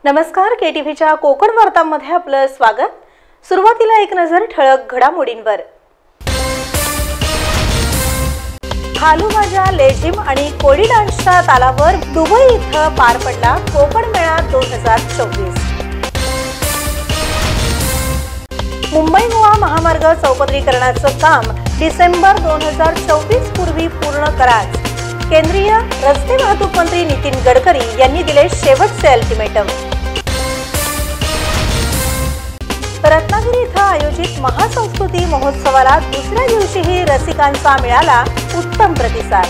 नमस्कार, केटीव्हीच्या कोकण वार्तांमध्ये आपलं स्वागत। सुरुवातीला एक नजर ठळक घडामोडींवर। खालूबाजा, लेझिम आणि कोळी डान्सच्या तालावर दुबई इथं पार पडला कोकण मेळा 2024। मुंबई गोवा महामार्ग चौपदरीकरणाचं काम डिसेंबर 2024 पूर्वी पूर्ण कराच, केंद्रीय रस्ते वाहतूक मंत्री नितीन गडकरी यांनी दिले शेवटचे अल्टिमेटम। रत्नागिरी इथं आयोजित महासंस्कृती महोत्सवाला दुसऱ्या दिवशीही रसिकांचा मिळाला उत्तम प्रतिसाद।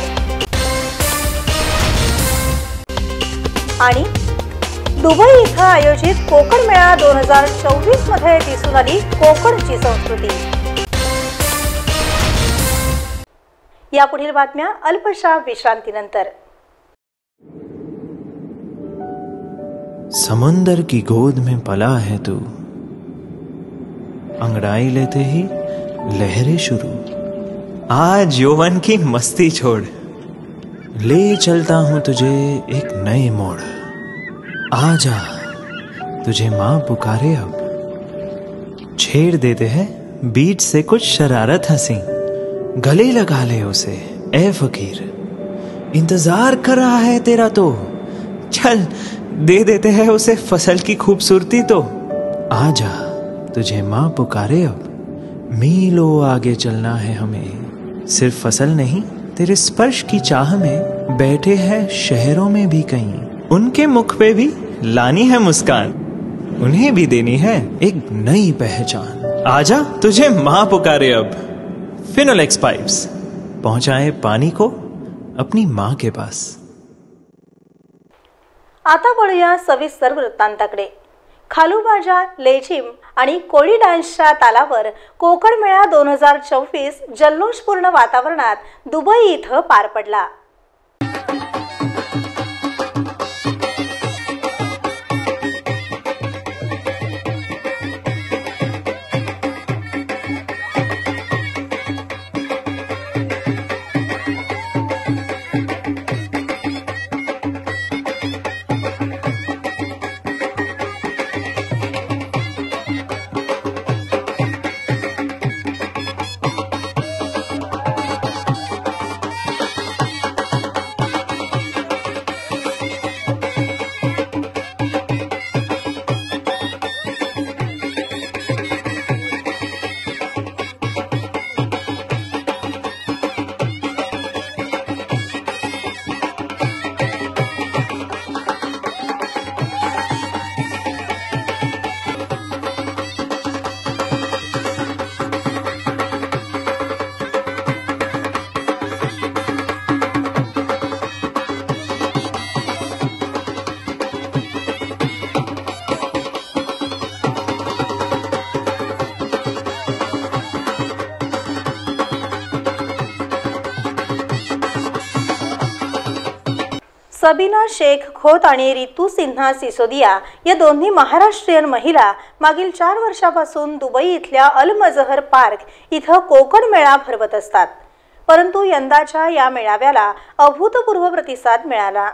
आणि दुबई इथं आयोजित कोकण मेळा 2024 मध्ये दिसून आली कोकणची संस्कृती। यापुढील बातम्या अल्पशा विश्रांतीनंतर। समुंदर की गोद में पला है तू, अंगड़ाई लेते ही लहरें शुरू। आज यौवन की मस्ती छोड़, ले चलता हूं तुझे एक नए मोड़। आजा तुझे माँ पुकारे अब, छेड़ देते हैं बीच से कुछ शरारत हंसी। गले लगा ले उसे ए फकीर, इंतजार कर रहा है तेरा तो। चल दे देते हैं उसे फसल की खूबसूरती तो। आजा तुझे माँ पुकारे अब, मीलों आगे चलना है हमें। सिर्फ फसल नहीं, तेरे स्पर्श की चाह में बैठे हैं शहरों में भी कहीं। उनके मुख पे भी लानी है मुस्कान, उन्हें भी देनी है एक नई पहचान। आजा तुझे माँ पुकारे अब। फिनोलेक्स पाइप्स पहुंचाए पानी को अपनी माँ के पास। आता वळूया सविस्तर वृत्तांताकडे। खालूबाजा, लेझिम आणि कोळी डान्सच्या तालावर कोकण मेळा 2024 जल्लोषपूर्ण वातावरणात दुबई इथं पार पडला। सबीना शेख खोत आणि रितू सिन्हा सिसोदिया या दोन्ही महाराष्ट्रीयन महिला मागील 4 वर्षापासून दुबई इथल्या अल मजहर पार्क इथं कोकण मेळा भरवत असतात। परंतु यंदाच्या या मेळाव्याला अभूतपूर्व प्रतिसाद मिळाला।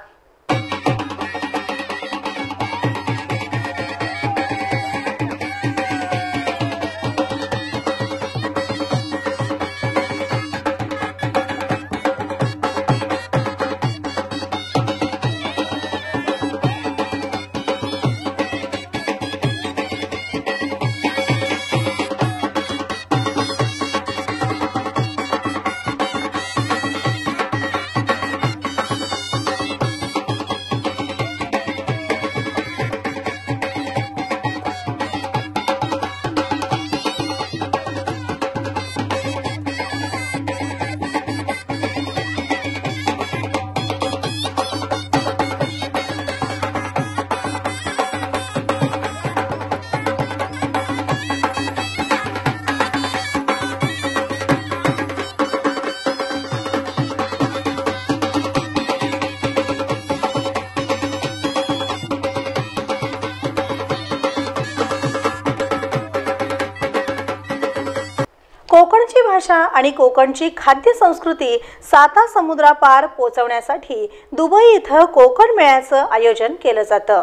कोकणची भाषा आणि कोकणची खाद्य संस्कृती साता समुद्रापार पोहोचवण्यासाठी दुबई इथं कोकण मेळ्याचं आयोजन केलं जातं।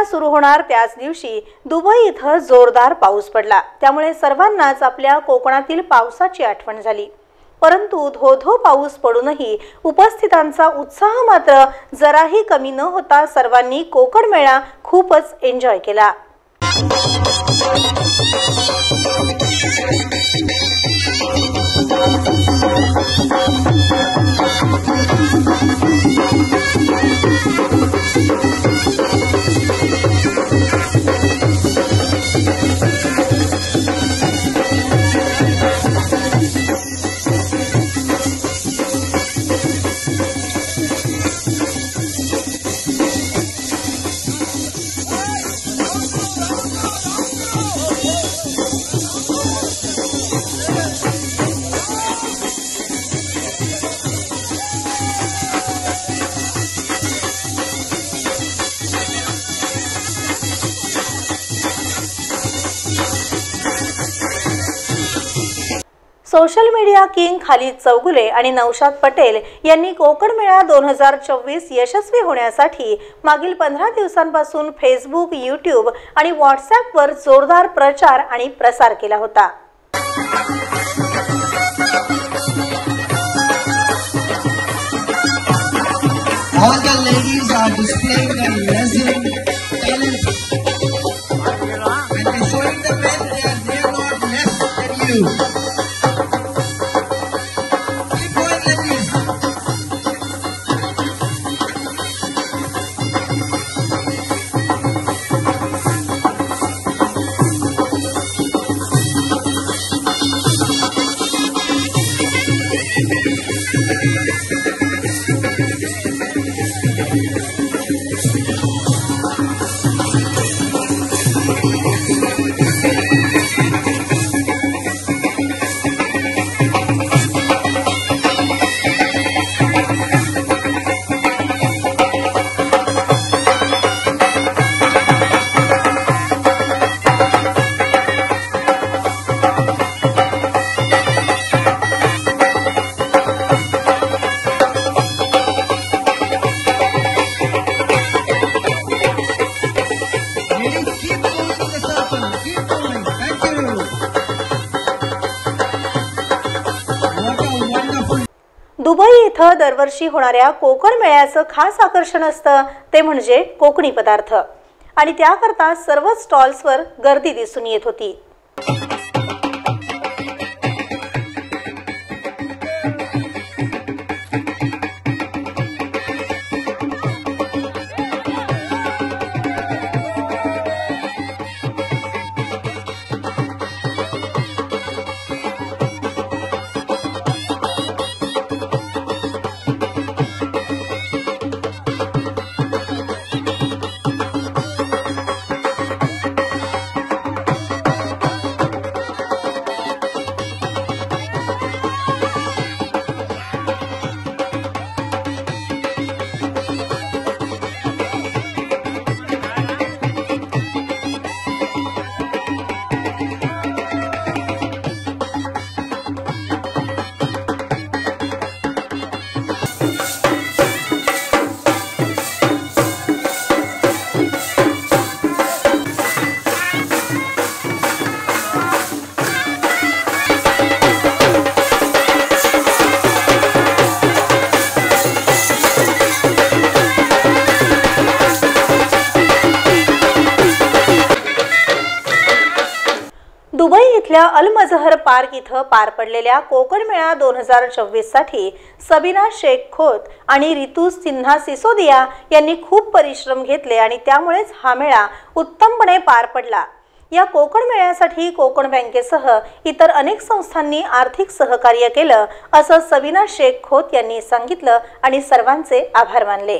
सुरू होणार त्याच दिवशी दुबई इथं जोरदार पाऊस पडला। त्यामुळे सर्वांनाच आपल्या कोकणातील पावसाची आठवण झाली। परंतु धो-धो पाऊस पडूनही उपस्थितांचा उत्साह मात्र जराही कमी न होता सर्वांनी कोकण मेळा खूपच एन्जॉय केला। Social media king Khalid Chougule आणि नौशाद पटेल यांनी कोकण मेळा 2024 यशस्वी होण्यासाठी मागील 15 दिवसांपासून फेसबुक, यूट्यूब आणि व्हॉट्सॲपवर जोरदार प्रचार आणि प्रसार केला होता। All the ladies are displaying their resident talent and they're showing the men that they are not less than you. Dubai इथं दरवर्षी होणाऱ्या कोकण मेळ्याचं खास आकर्षण असतं ते म्हणजे कोकणी पदार्थ आणि त्याकरता सर्व स्टॉल्सवर गर्दी दिसून येत होती। दुबई इथल्या अल मजहर पार्क इथं पार पडलेल्या कोकण मेळा 2024 साठी सबीना शेख खोत आणि रितू सिन्हा सिसोदिया यांनी खूप परिश्रम घेतले आणि त्यामुळेच हा मेळा उत्तमपणे पार पडला। या कोकण मेळ्यासाठी कोकण बँकेसह इतर अनेक संस्थांनी आर्थिक सहकार्य केलं असं सबीना शेख खोत यांनी सांगितलं आणि सर्वांचे आभार मानले।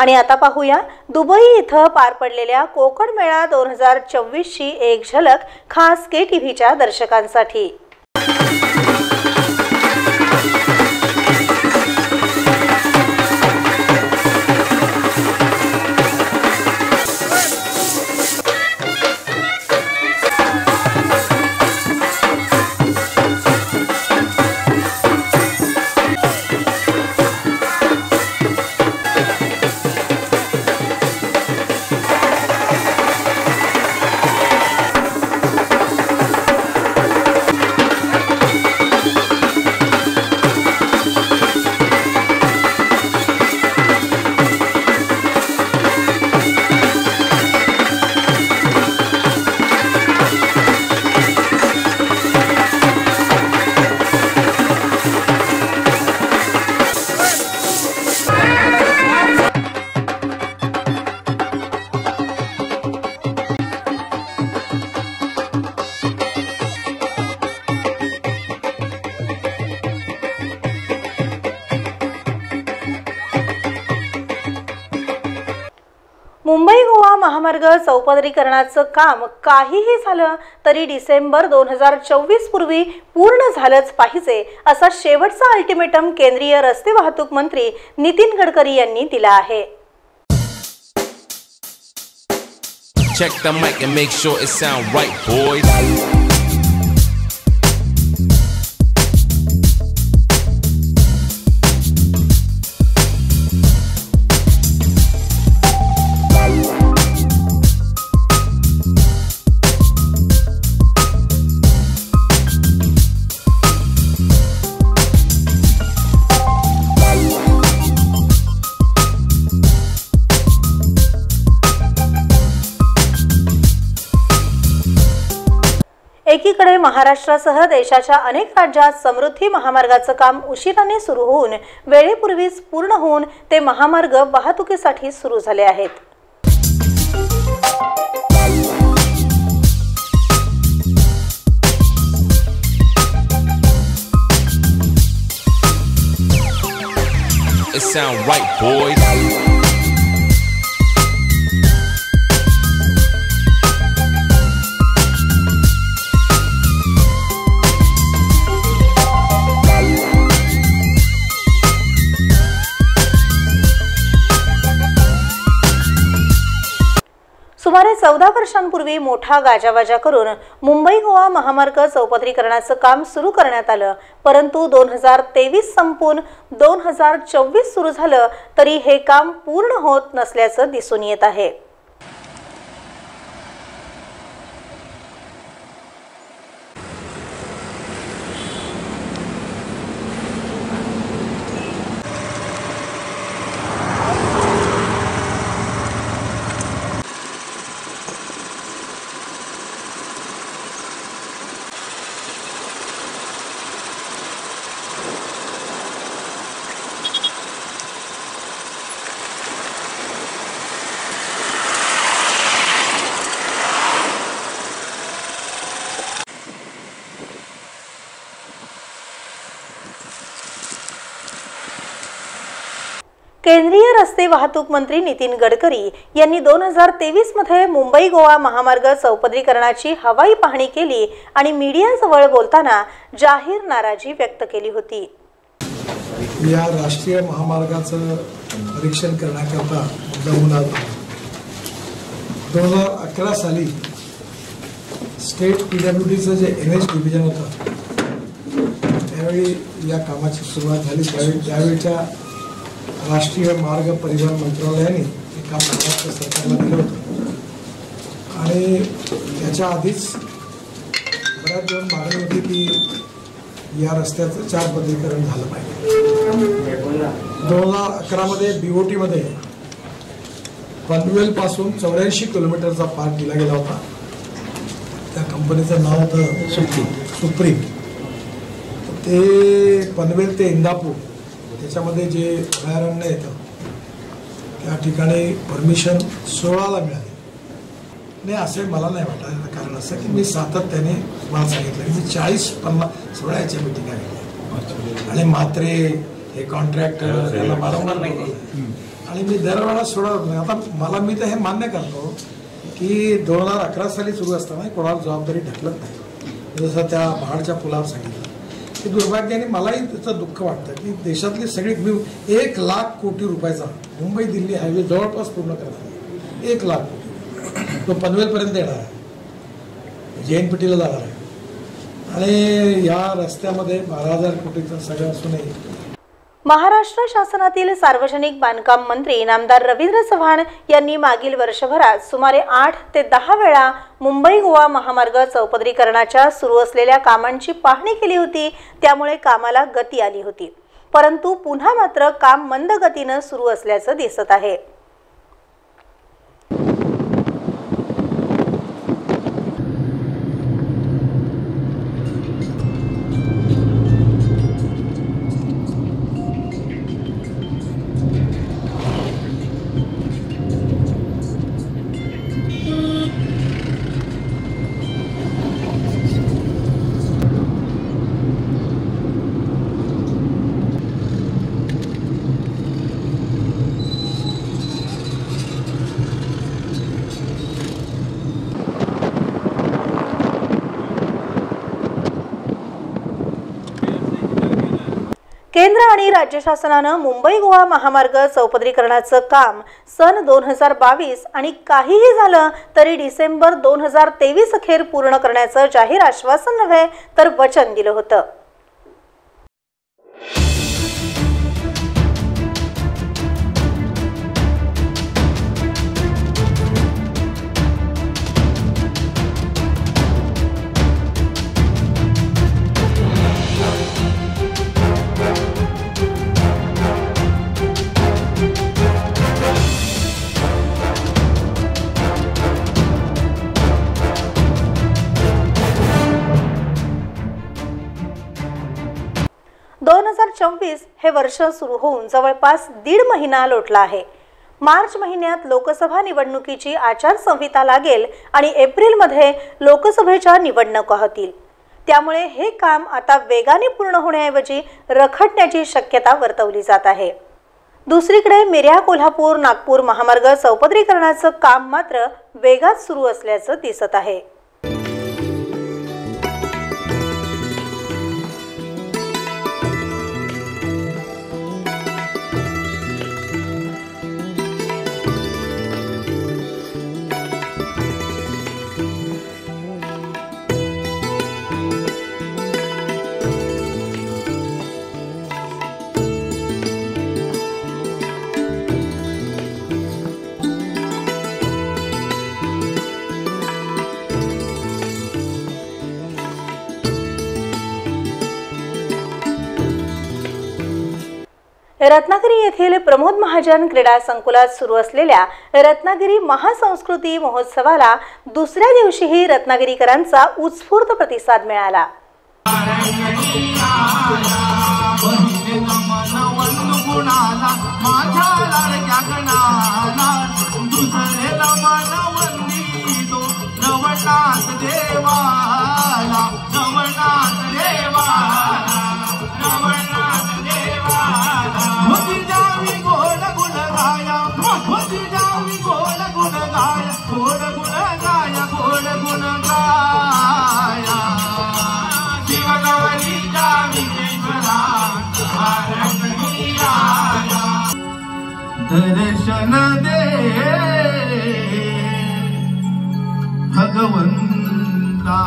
आणि आता पाहूया दुबई इथं पार पडलेल्या कोकण मेळा 2024ची एक झलक खास KTVच्या दर्शकांसाठी। मुंबई गोवा महामार्ग चौपदरीकरणाचं काम काहीही झालं तरी डिसेंबर 2024 पूर्वी पूर्ण झालंच पाहिजे असा शेवटचा अल्टिमेटम केंद्रीय रस्ते वाहतूक मंत्री नितीन गडकरी यांनी दिला आहे। Check the mic and make sure it sound right, boys. एकीकडे महाराष्ट्रासह देशाच्या अनेक राज्यात समृद्धी महामार्गाचं काम उशिराने सुरू होऊन वेळेपूर्वीच पूर्ण होऊन ते महामार्ग वाहतुकीसाठी सुरू झाले आहेत। It sound right, boys. सुमारे 14 वर्षांपूर्वी मोठा गाजावाजा करून मुंबई गोवा महामार्ग चौपदरीकरणाचं काम सुरू करण्यात आलं, परंतु 2023 संपून 2024 सुरू झालं तरी हे काम पूर्ण होत नसल्याचं दिसून येत आहे। केंद्रीय रस्ते वाहतूक मंत्री नितीन गडकरी यांनी 2023 मध्ये मुंबई गोवा महामार्ग चौपदरीकरणाची हवाई पाहणी केली आणि मीडियाजवळ बोलताना जाहीर नाराजी व्यक्त केली होती। या राष्ट्रीय महामार्गाचं परीक्षण करण्याकरता मुद्दामून आलो। 2011 साली स्टेट PWDचं जे NH डिव्हिजन होतं त्यावेळी या कामाची सुरुवात झाली। त्यावेळीच्या राष्ट्रीय मार्ग परिवहन मंत्रालयाने हे काम महाराष्ट्र सरकारला दिलं होतं आणि त्याच्या आधीच बऱ्याच वेळ मागणी होती की या रस्त्याचं 4 पदरीकरण झालं पाहिजे। 2011 मध्ये BOT मध्ये पनवेल पासून 84 किलोमीटरचा पार्ट दिला गेला होता। त्या कंपनीचं नाव होतं सुप्रीम। ते पनवेल ते इंदापूर त्याच्यामध्ये जे अभयारण्य येतं त्या ठिकाणी परमिशन 16ला मिळाली नाही असे मला नाही वाटायचं। कारण असं की मी सातत्याने मला सांगितलं की 40-50 16 याच्या मिटिंगा घेतल्या आणि मात्रे हे कॉन्ट्रॅक्ट त्यांना वारंवार बोलवलं आणि मी दरवेळेला सोडत नाही. आता मी तर हे मान्य करतो की 2011 साली सुरू असताना कोणाला जबाबदारी ढकलत नाही. जसं त्या महाडच्या पुलावर सांगितलं की दुर्भाग्याने मलाही त्याचं दुःख वाटतं की देशातली सगळी 1 लाख कोटी रुपयाचा मुंबई दिल्ली हायवे जवळपास पूर्ण करणार 1 लाख कोटी तो पनवेलपर्यंत येणार आहे, JNPTला जाणार आहे आणि या रस्त्यामध्ये 12,000 कोटीचं सगळं असूनही. महाराष्ट्र शासनातील सार्वजनिक बांधकाम मंत्री नामदार रवींद्र चव्हाण यांनी मागील वर्षभरात सुमारे 8 ते 10 वेळा मुंबई गोवा महामार्ग चौपदरीकरणाच्या सुरू असलेल्या कामांची पाहणी केली होती. त्यामुळे कामाला गती आली होती, परंतु पुन्हा मात्र काम मंद गतीनं सुरू असल्याचं दिसत आहे. केंद्र आणि राज्य शासनानं मुंबई गोवा महामार्ग चौपदरीकरणाचं काम सन 2022 आणि काहीही झालं तरी डिसेंबर 2023 अखेर पूर्ण करण्याचं जाहीर आश्वासन नव्हे तर वचन दिलं होतं. हे वर्ष सुरू होऊन जवळपास 1.5 महिना लोटला आहे. मार्च महिन्यात लोकसभा निवडणुकीची आचारसंहिता लागेल आणि एप्रिलमध्ये लोकसभेच्या निवडणुका होतील. त्यामुळे हे काम आता वेगाने पूर्ण होण्याऐवजी रखडण्याची शक्यता वर्तवली जात आहे. दुसरीकडे मिऱ्या कोल्हापूर नागपूर महामार्ग चौपदरीकरणाचं काम मात्र वेगात सुरू असल्याचं दिसत आहे. रत्नागिरी येथील प्रमोद महाजन क्रीडा संकुलात सुरू असलेल्या रत्नागिरी महासंस्कृती महोत्सवाला दुसऱ्या दिवशीही रत्नागिरीकरांचा उत्स्फूर्त प्रतिसाद मिळाला. दर्शन दे भगवंता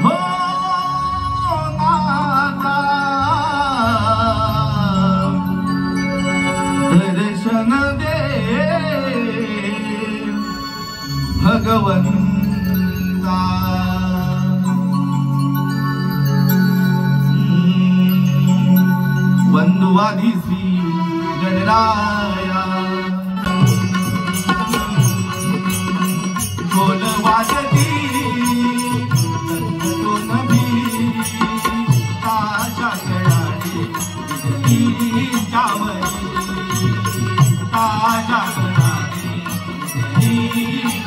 हो माता, दर्शन दे भगवंता. बंधुवादिसी गणराया ढोल वाजती नभी ताजा कडाडी जावरी ताजा कडाडी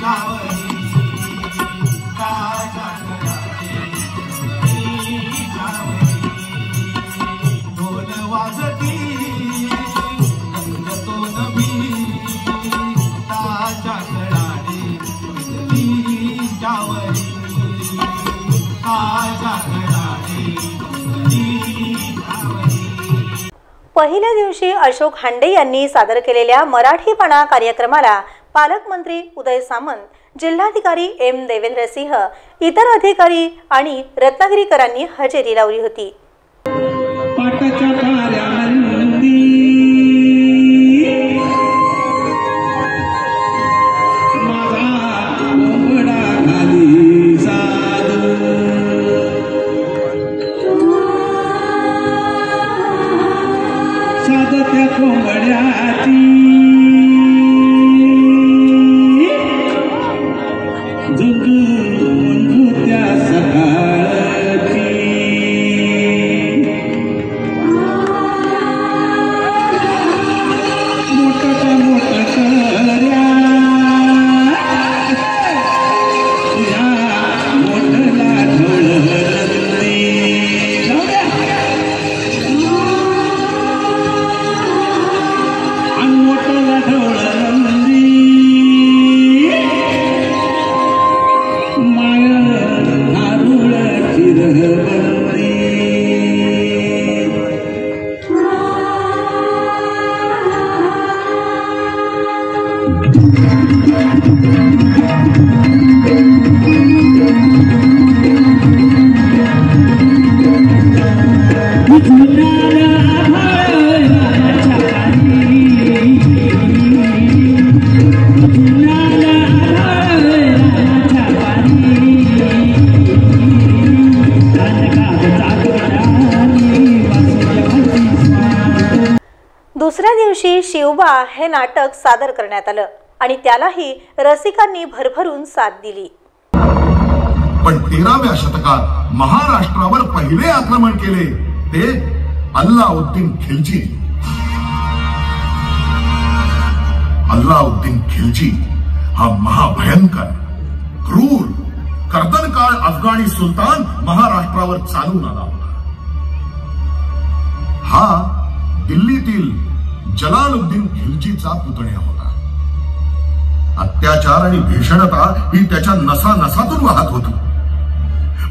गावरी ताजा कडाडी गावरी ढोल पहिल्या दिवशी अशोक हांडे यांनी सादर केलेल्या मराठीपणा कार्यक्रमाला पालकमंत्री उदय सामंत, जिल्हाधिकारी एम देवेंद्र सिंह, इतर अधिकारी आणि रत्नागिरीकरांनी हजेरी लावली होती. दुसऱ्या दिवशी शिवबा हे नाटक सादर करण्यात आलं आणि त्यालाही रसिकांनी भरभरून साथ दिली. पण 13व्या शतकात महाराष्ट्रावर पहिले आक्रमण केले ते अल्लाउद्दीन खिलजी. अल्लाउद्दीन खिलजी हा महाभयंकर, क्रूर, कर्दनकाळ अफगाणी सुलतान महाराष्ट्रावर चालून आला होता. हा दिल्लीतील जलालुद्दीन खिलजीचा पुतण्या होता. अत्याचार आणि भीषणता ही त्याच्या नसानसातून वाहत होती.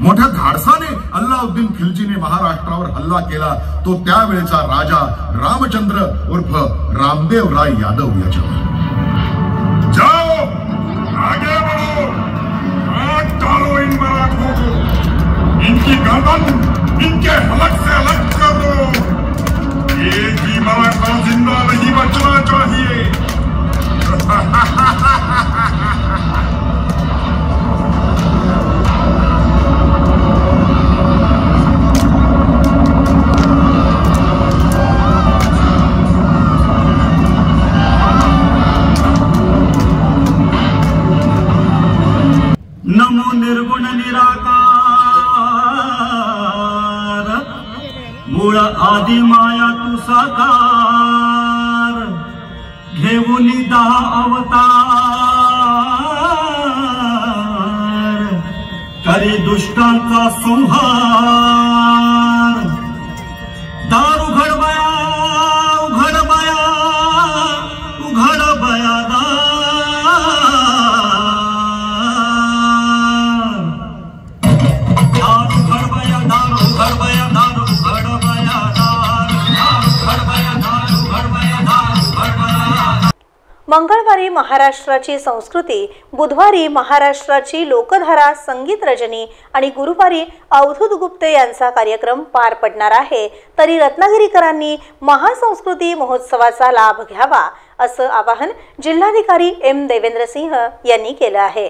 मोठ्या धाडसाने अल्लाउद्दीन खिलजीने महाराष्ट्रावर हल्ला केला तो त्यावेळेचा राजा रामचंद्र उर्फ रामदेव राय यादव याच्यावर. जाओ आगे बढ़ो, आग डालो इन मराठों को, इनकी गर्दन इनके हलक से अलग कर दो. एक भी मराठा जिंदा नहीं बचना चाहिए. नमो निर्गुण निराकार, मूळ आदि माया तू साकार, घेऊन 10 अवतार, करी दुष्टांचा संहार. दार उघड बया, उघड बया, उघड बया मंगळवारी महाराष्ट्राची संस्कृती, बुधवारी महाराष्ट्राची लोकधारा संगीत रजनी आणि गुरुवारी अवधूत गुप्ते यांचा कार्यक्रम पार पडणार आहे. तरी रत्नागिरीकरांनी महासंस्कृती महोत्सवाचा लाभ घ्यावा असं आवाहन जिल्हाधिकारी एम देवेंद्र सिंह यांनी केलं आहे.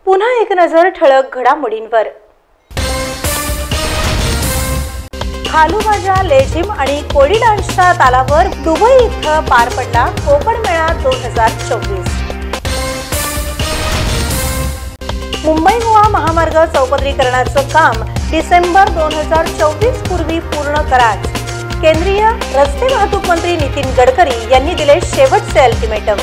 पुन्हा एक नजर ठळक घडामोडींवर. खालूबाजा, लेझिम आणि कोळी डान्सच्या तालावर दुबई इथं पार पडला कोकण मेळा 2024. मुंबई गोवा महामार्ग चौपदरीकरणाचं काम डिसेंबर 2024 पूर्वी पूर्ण कराच. केंद्रीय रस्ते वाहतूक मंत्री नितीन गडकरी यांनी दिले शेवटचे अल्टिमेटम.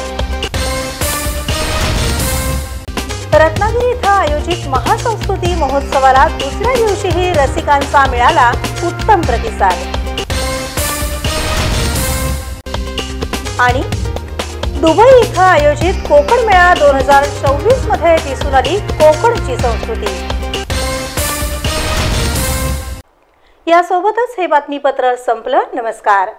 रत्नागिरी इथं आयोजित महासंस्कृती महोत्सवाला दुसऱ्या दिवशीही रसिकांचा मिळाला उत्तम प्रतिसाद. आणि दुबई इथं आयोजित कोकण मेळा 2024 मध्ये दिसून आली कोकणची संस्कृती. यासोबतच हे बातमीपत्र संपलं. नमस्कार.